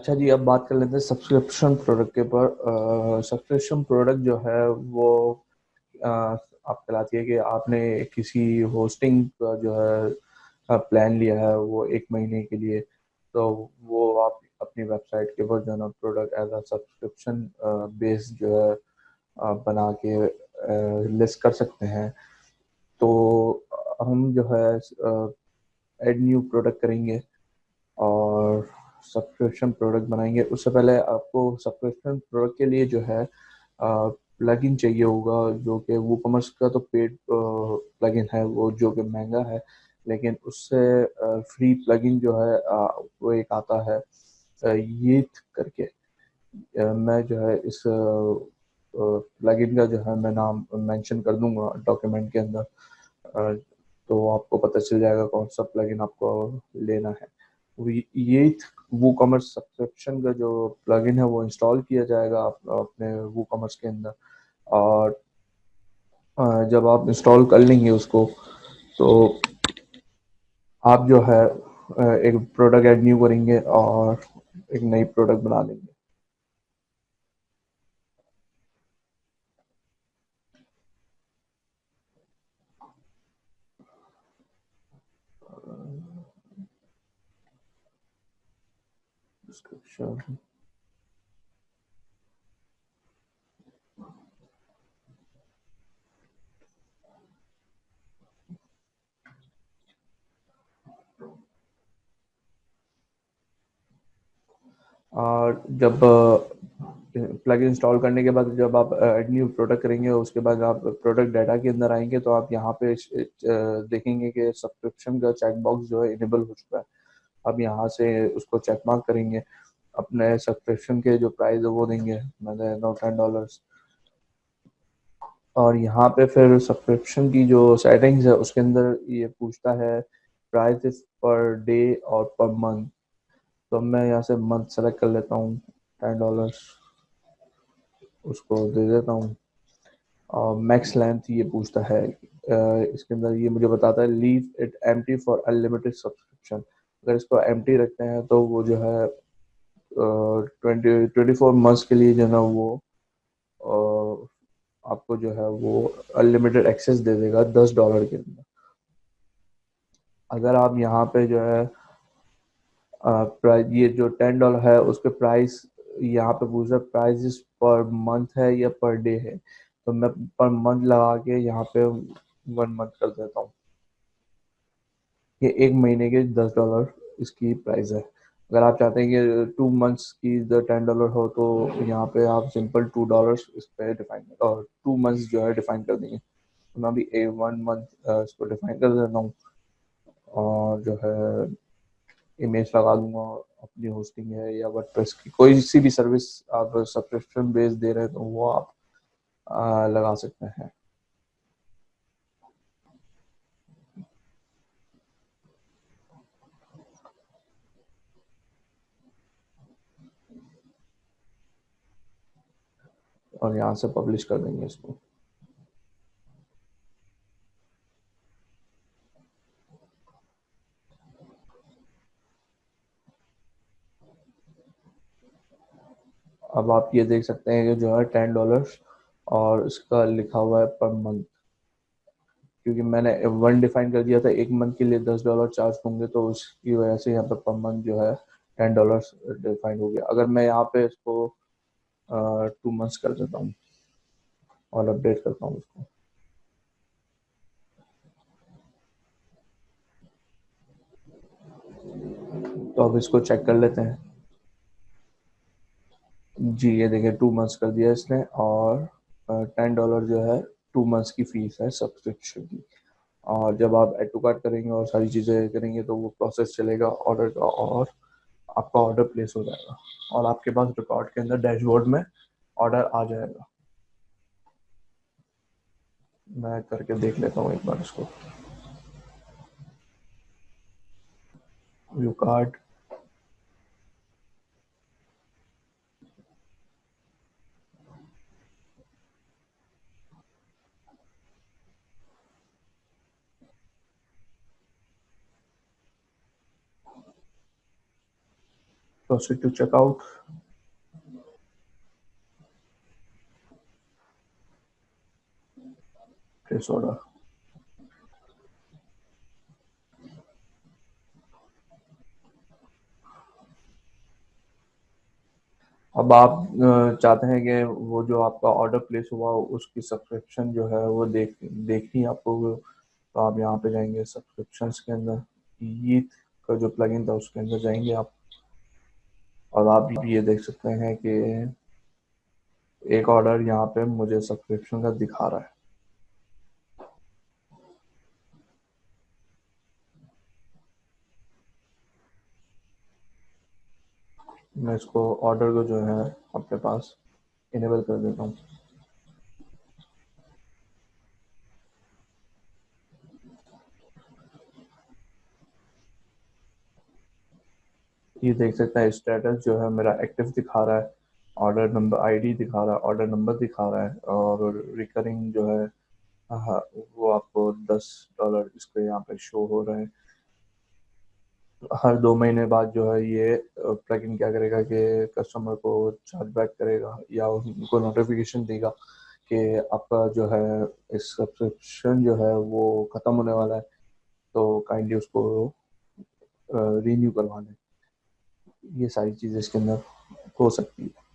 अच्छा जी, अब बात कर लेते हैं सब्सक्रिप्शन प्रोडक्ट के ऊपर। सब्सक्रिप्शन प्रोडक्ट जो है वो अ, आप कहलाती है कि आपने किसी होस्टिंग का जो है प्लान लिया है वो 1 महीने के लिए, तो वो आप अपनी वेबसाइट के ऊपर जो है ना product as a subscription based जो है बना के लिस्ट कर सकते हैं। तो हम जो है एड न्यू प्रोडक्ट करेंगे और सब्सक्रिप्शन प्रोडक्ट बनाएंगे। उससे पहले आपको सब्सक्रिप्शन प्रोडक्ट के लिए जो है प्लगइन चाहिए होगा, जो कि वो कॉमर्स का तो पेड प्लगइन है वो, जो कि महंगा है। लेकिन उससे फ्री प्लगइन जो है वो एक आता है यीथ करके। मैं जो है इस प्लगइन का जो है मैं नाम मेंशन कर दूंगा डॉक्यूमेंट के अंदर। तो आपको पता चल जाएगा कौन सा प्लगइन आपको लेना है। ये वो कॉमर्स सब्सक्रिप्शन का जो प्लगइन है वो इंस्टॉल किया जाएगा अपने वो कॉमर्स के अंदर। और जब आप इंस्टॉल कर लेंगे उसको, तो आप जो है एक प्रोडक्ट ऐड न्यू करेंगे और एक नई प्रोडक्ट बना लेंगे। डिस्क्रिप्शन। और जब प्लग इंस्टॉल करने के बाद जब आप ऐड न्यू प्रोडक्ट करेंगे, उसके बाद आप प्रोडक्ट डाटा के अंदर आएंगे, तो आप यहाँ पे देखेंगे कि सब्सक्रिप्शन का चेक बॉक्स जो है इनेबल हो चुका है। अब यहाँ से उसको चेक मार्क करेंगे, अपने सब्सक्रिप्शन के जो प्राइस है वो देंगे, मतलब $10। और यहाँ पे फिर सब्सक्रिप्शन की जो सेटिंग्स है उसके अंदर ये पूछता है प्राइस पर डे और पर मंथ। तो मैं यहाँ से मंथ सेलेक्ट कर लेता हूँ, $10 उसको दे देता हूँ। और मैक्स लेंथ ये पूछता है, इसके अंदर ये मुझे बताता है leave it empty for unlimited subscription. अगर इसको एम्प्टी रखते हैं तो वो जो है 24 मंथ्स के लिए जो है ना वो आपको जो है वो अनलिमिटेड एक्सेस दे देगा $10 के अंदर। अगर आप यहाँ पे जो है प्राइस, ये जो $10 है उसके प्राइस यहाँ पे पूछ रहा है प्राइस पर मंथ है या पर डे है। तो मैं पर मंथ लगा के यहाँ पे 1 मंथ कर देता हूँ। ये 1 महीने के $10 इसकी प्राइस है। अगर आप चाहते हैं कि 2 मंथ्स की $10 हो, तो यहाँ पे आप सिंपल $2 इस पे डिफाइन और 2 मंथ्स जो है डिफाइन कर देंगे। तो मैं अभी 1 मंथ इसको डिफाइन कर देता हूँ और जो है इमेज लगा दूंगा। अपनी होस्टिंग है या वर्डप्रेस की कोई सी भी सर्विस आप सब्सक्रिप्शन बेस दे रहे हैं तो वो आप लगा सकते हैं। और यहाँ से पब्लिश कर देंगे इसको। अब आप ये देख सकते हैं कि जो है $10 और इसका लिखा हुआ है पर मंथ। क्योंकि मैंने वन डिफाइन कर दिया था, 1 मंथ के लिए $10 चार्ज होंगे, तो उसकी वजह से यहाँ पे पर मंथ जो है $10 डिफाइन हो गया। अगर मैं यहाँ पे इसको 2 मंथ्स कर देता हूँ और अपडेट करता हूँ उसको, तो अब इसको चेक कर लेते हैं। जी ये देखिए 2 मंथ्स कर दिया इसने, और $10 जो है 2 मंथ्स की फीस है सब्सक्रिप्शन की। और जब आप एड टू कार्ट करेंगे और सारी चीज़ें करेंगे तो वो प्रोसेस चलेगा ऑर्डर का, और आपका ऑर्डर प्लेस हो जाएगा और आपके पास रिकॉर्ड के अंदर डैशबोर्ड में ऑर्डर आ जाएगा। मैं करके देख लेता हूँ एक बार इसको। View card. Proceed to checkout. Place order. अब आप चाहते हैं कि वो जो आपका ऑर्डर प्लेस हुआ उसकी सब्सक्रिप्शन जो है वो देखनी है आपको, तो आप यहाँ पे जाएंगे सब्सक्रिप्शंस के अंदर, ईथ का जो प्लगइन था उसके अंदर जाएंगे आप, और आप भी ये देख सकते हैं कि एक ऑर्डर यहाँ पे मुझे सब्सक्रिप्शन का दिखा रहा है। मैं इसको ऑर्डर को जो है अपने पास इनेबल कर देता हूँ। ये देख सकते हैं स्टेटस जो है मेरा एक्टिव दिखा रहा है, ऑर्डर नंबर आईडी दिखा रहा है, ऑर्डर नंबर दिखा रहा है, और रिकरिंग जो है, हाँ, वो आपको $10 इसके यहाँ पे शो हो रहे हैं। हर 2 महीने बाद जो है ये प्लगइन क्या करेगा कि कस्टमर को चार्ज बैक करेगा या उनको नोटिफिकेशन देगा कि आपका जो है इस सब्सक्रिप्शन जो है वो ख़त्म होने वाला है, तो काइंडली उसको रीन्यू करवा लें। ये सारी चीज़ें इसके अंदर हो सकती है।